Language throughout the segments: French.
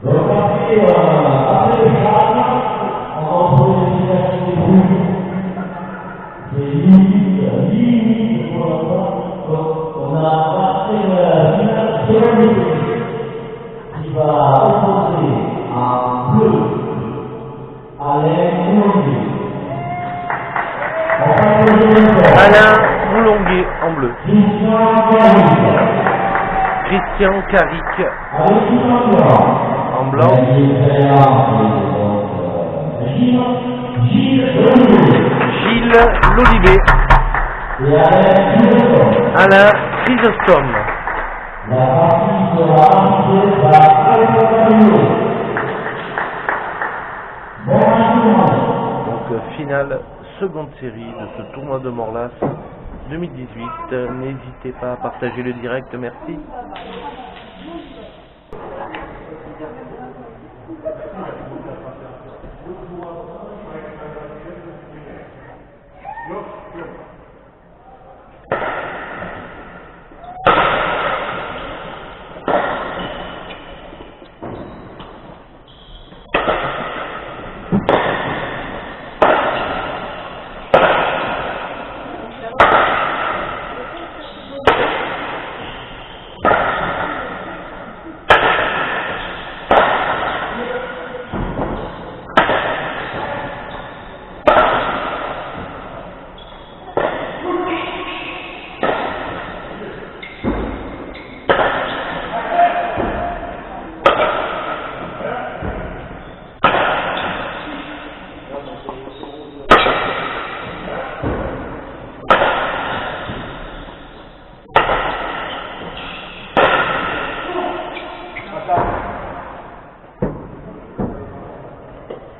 Après le charme, on va retrouver l'efficacité des boules. C'est limite pour l'instant. Donc, on a passé la finale seconde qui va opposer en bleu Alain Moulonguet. Alain Moulonguet en bleu. Christian Caric en blanc. Gilles Lolivet. Alain Chrysostome. La partie sera arbitrée par Alexandre. Donc finale, seconde série de ce tournoi de Morlas 2018. N'hésitez pas à partager le direct, merci.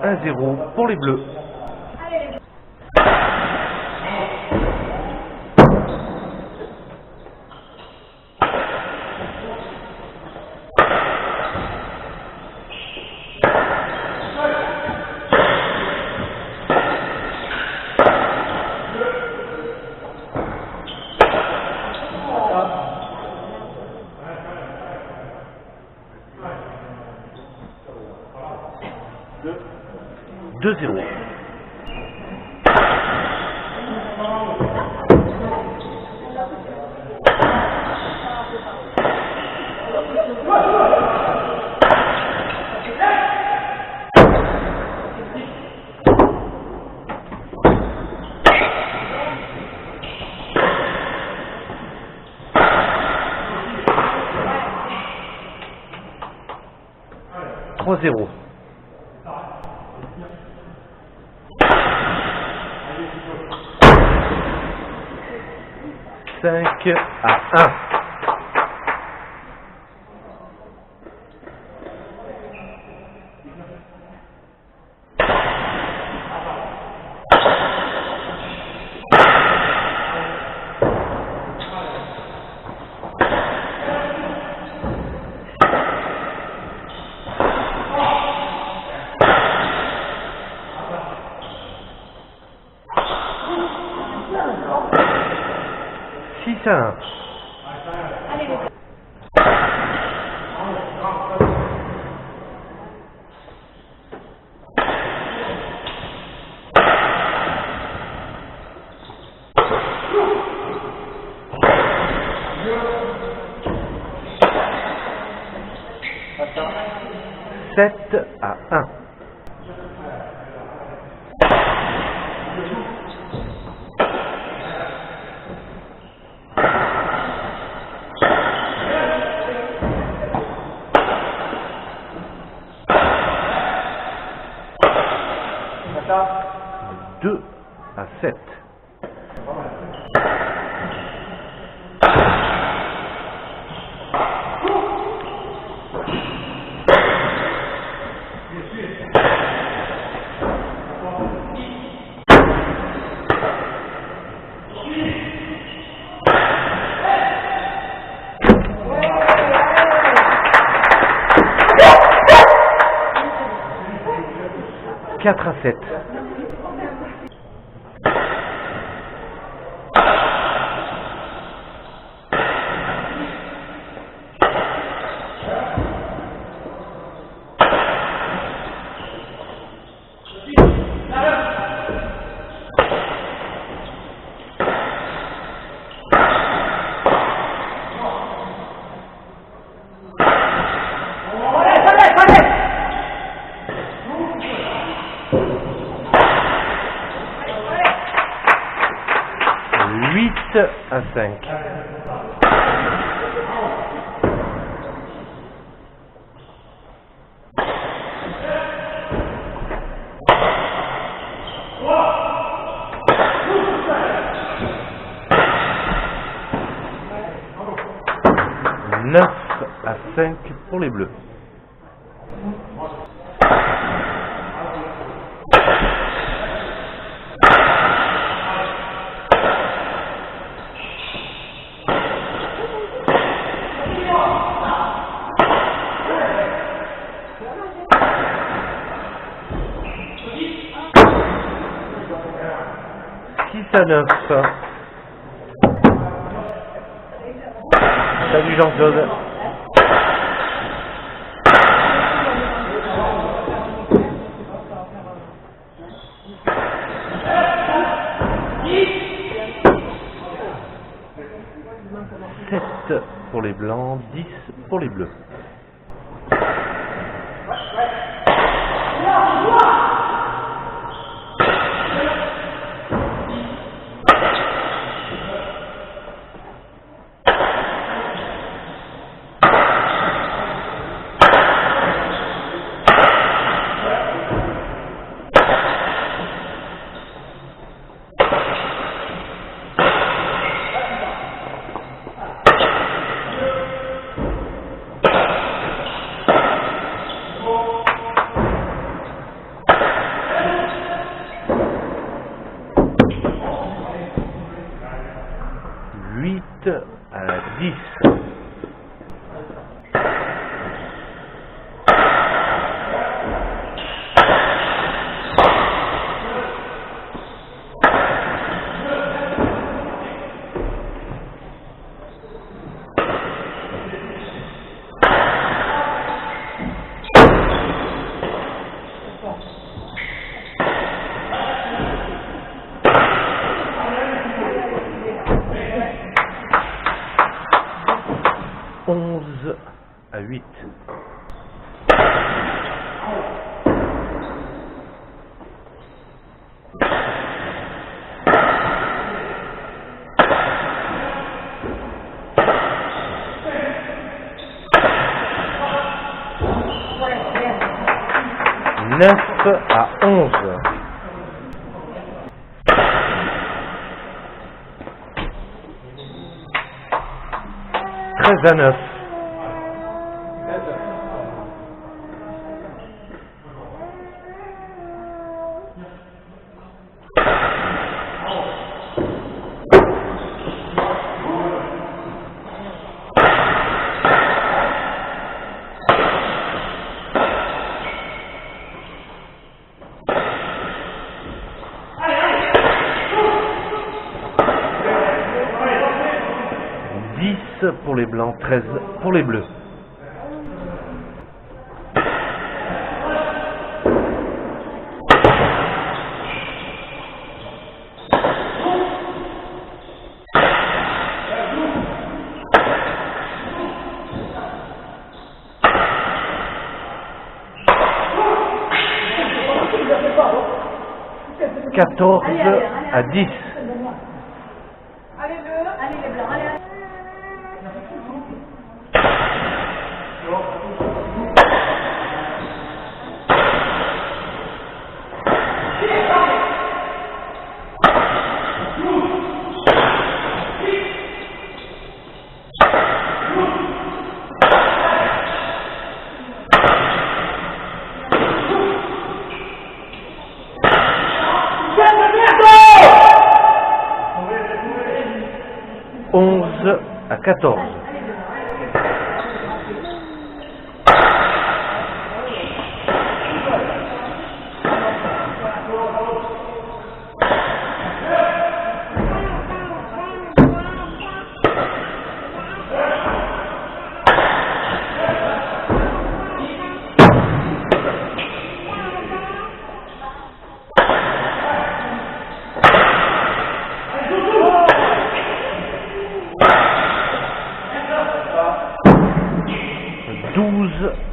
Un 0 pour les Bleus. Deux 0. Trois 0. 5 à 1. Six à 1. Sept à 1. Deux à 7. Quatre à 7. 8-5. Neuf à 5 pour les Bleus. À 9. Salut Jean-Claude. Pour les blancs, 10 pour les bleus. À 10. À 8. Neuf à 11. 13 à 9. Pour les blancs, 13 pour les bleus. Quatorze à 10. Allez les blancs, allez. 11 à 14.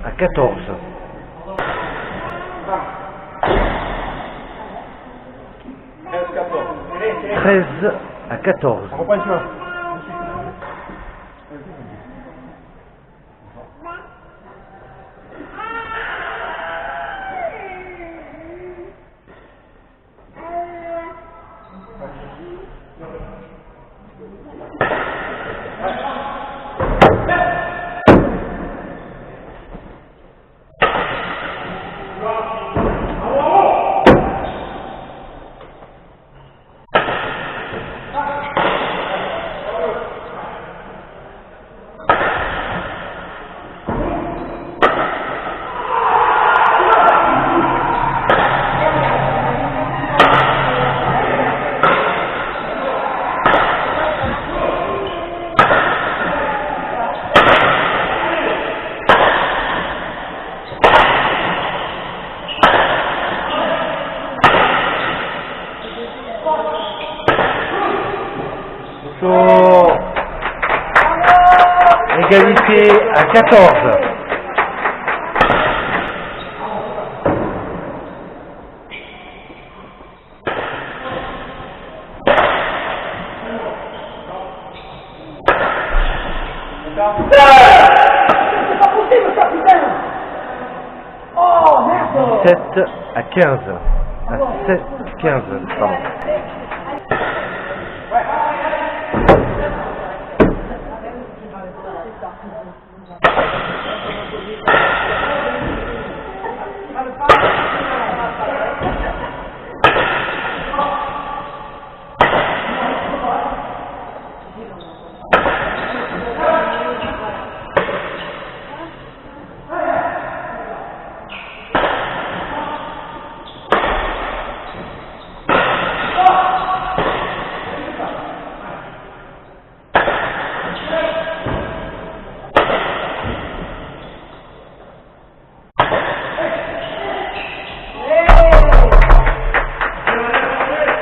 À 14. 13 à à 14. On reprend une main. Égalité à 14. C'est pas possible ça, putain! Oh merde! 17 à 15. À 7, 15, pardon.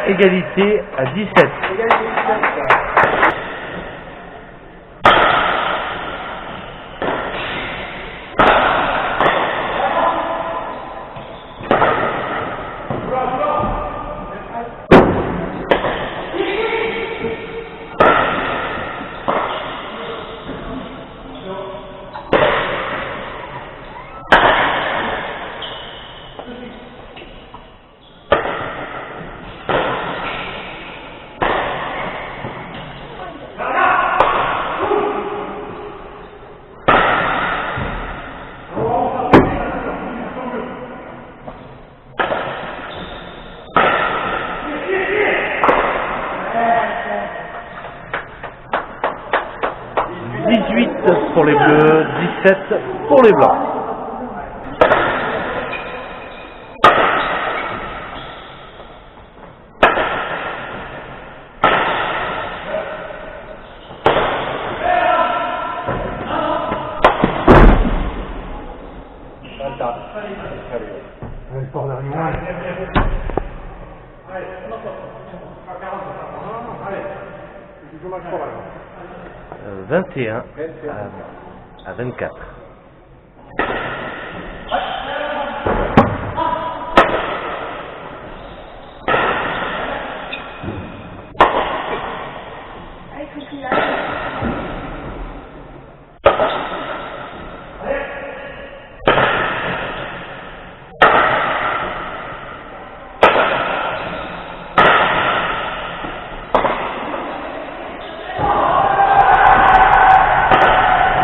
Égalité à 17. Pour les bleus, 17 pour les blancs. Le sport d'arrière. 21 à 24.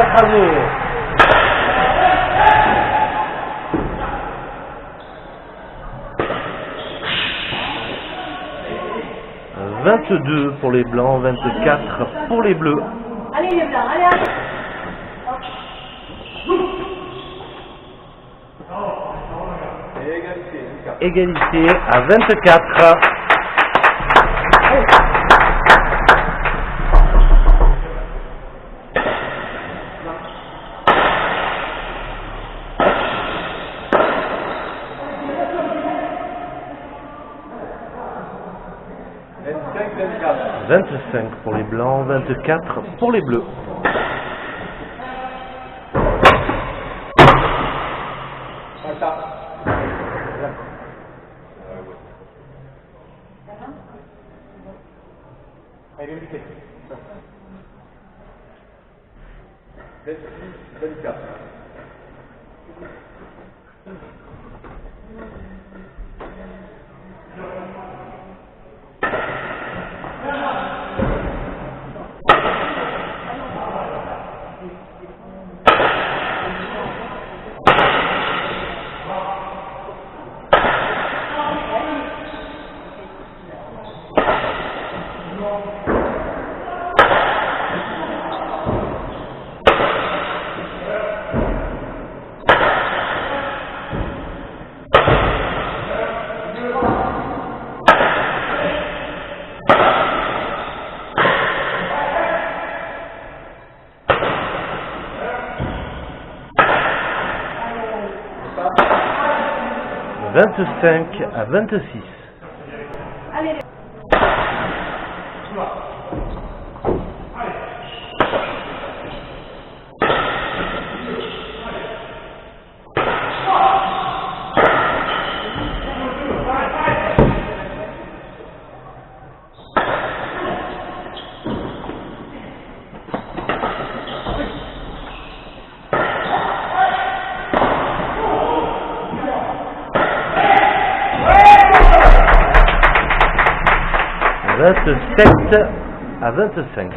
À 22 pour les blancs, 24 pour les bleus. Allez les blancs, allez, allez! Égalité à 24. « 25 pour les blancs, 24 pour les bleus. » 24. 25 à 26. Allez, 27 à 25.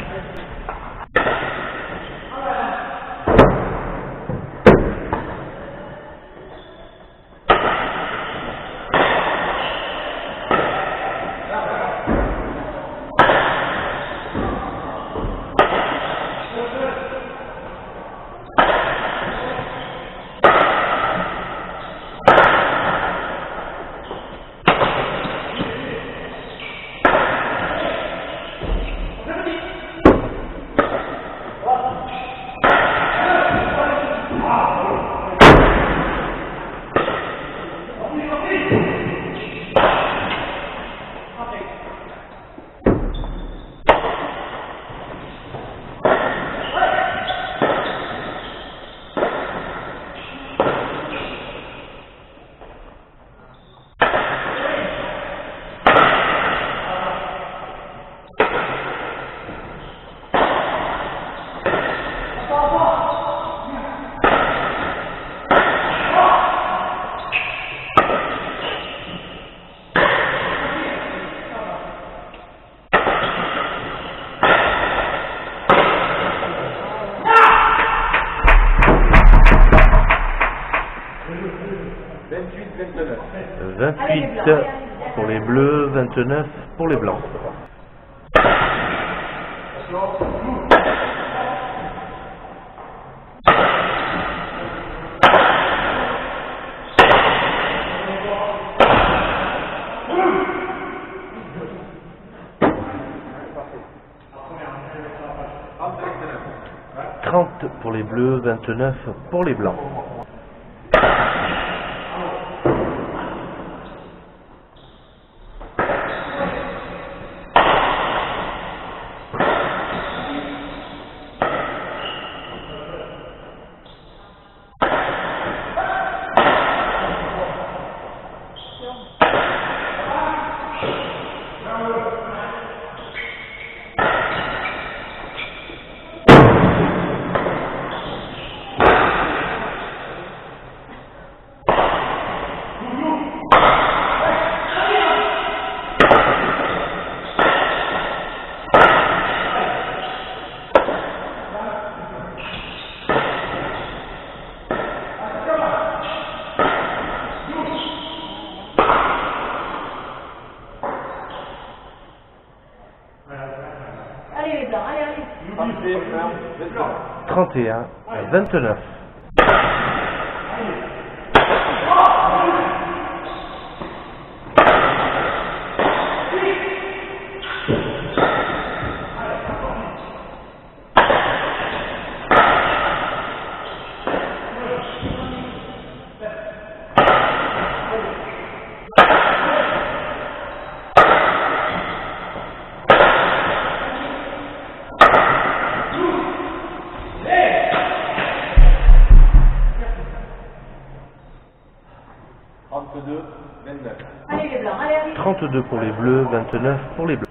Pour les bleus, 29 pour les blancs. « 30 pour les bleus, 29 pour les blancs. » allez les blancs, allez. 31 à 29. Allez les blancs, allez, allez. 32 pour les bleus, 29 pour les bleus.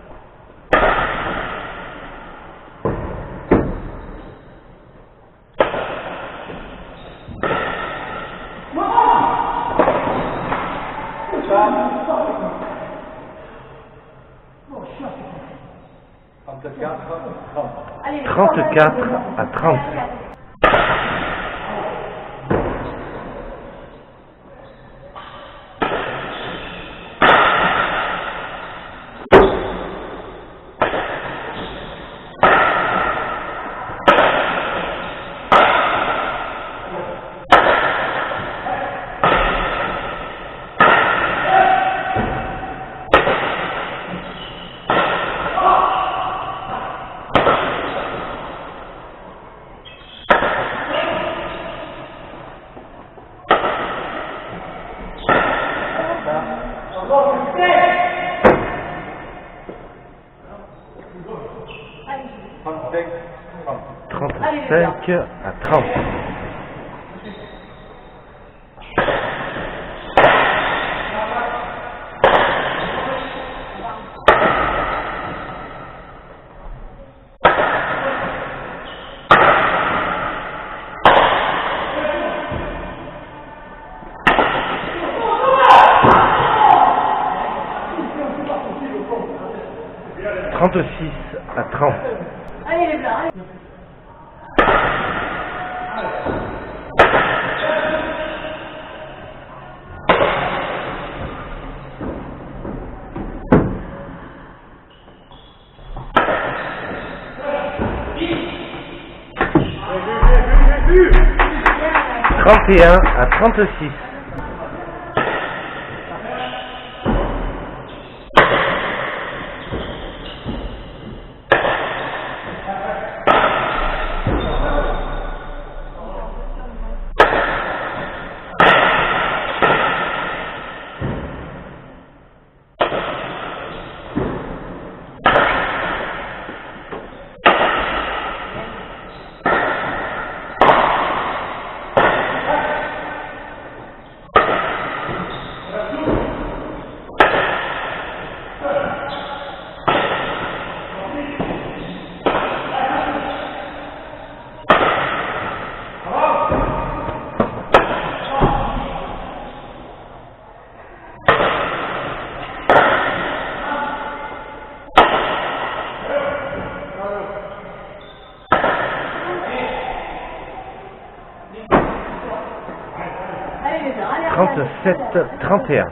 Allez, 34 à 30. Allez, 35 à 30. Trente-six à 30. allez les blancs, allez. Trente et un à 36. Allez les blancs, allez, allez. 37, 31.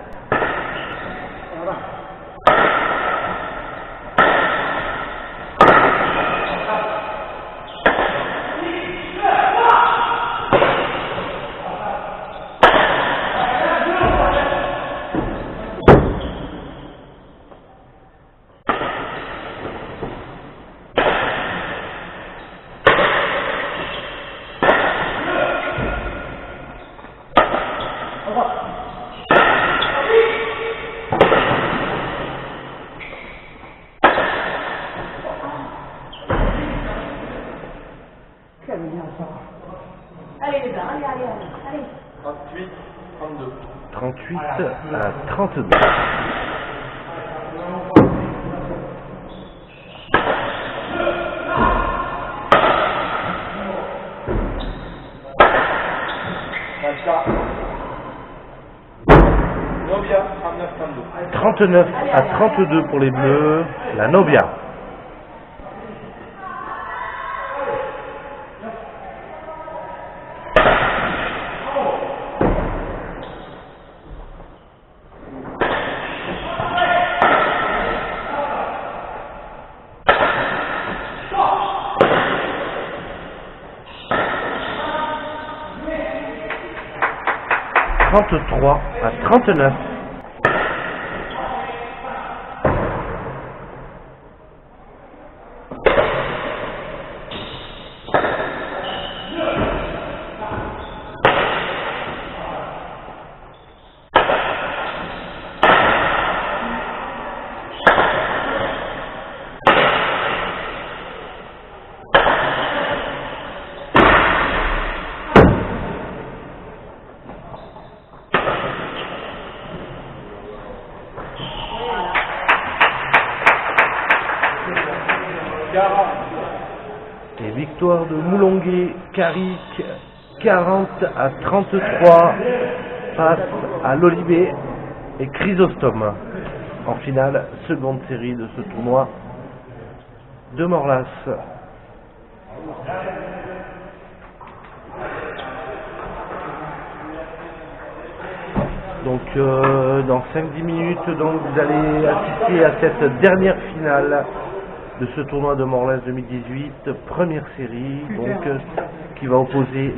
Allez les blancs, allez, allez, allez. Allez. 38, 32. 38 à 32. Novia, 39, 32. 39 à 32 pour les Bleus, la Nobia. Trente-trois à 39. Et victoire de Moulonguet, Caric, 40 à 33 face à l'Olivet et Chrysostome. En finale, seconde série de ce tournoi. de Morlas. Donc dans 5-10 minutes, donc, vous allez assister à cette dernière finale de ce tournoi de Morlas 2018, première série, donc qui va opposer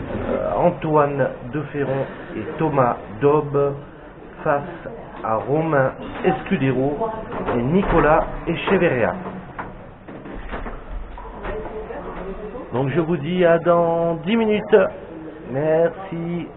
Antoine Deferron et Thomas Daube face à Romain Escudero et Nicolas Echeverria. Donc je vous dis à dans 10 minutes. Merci.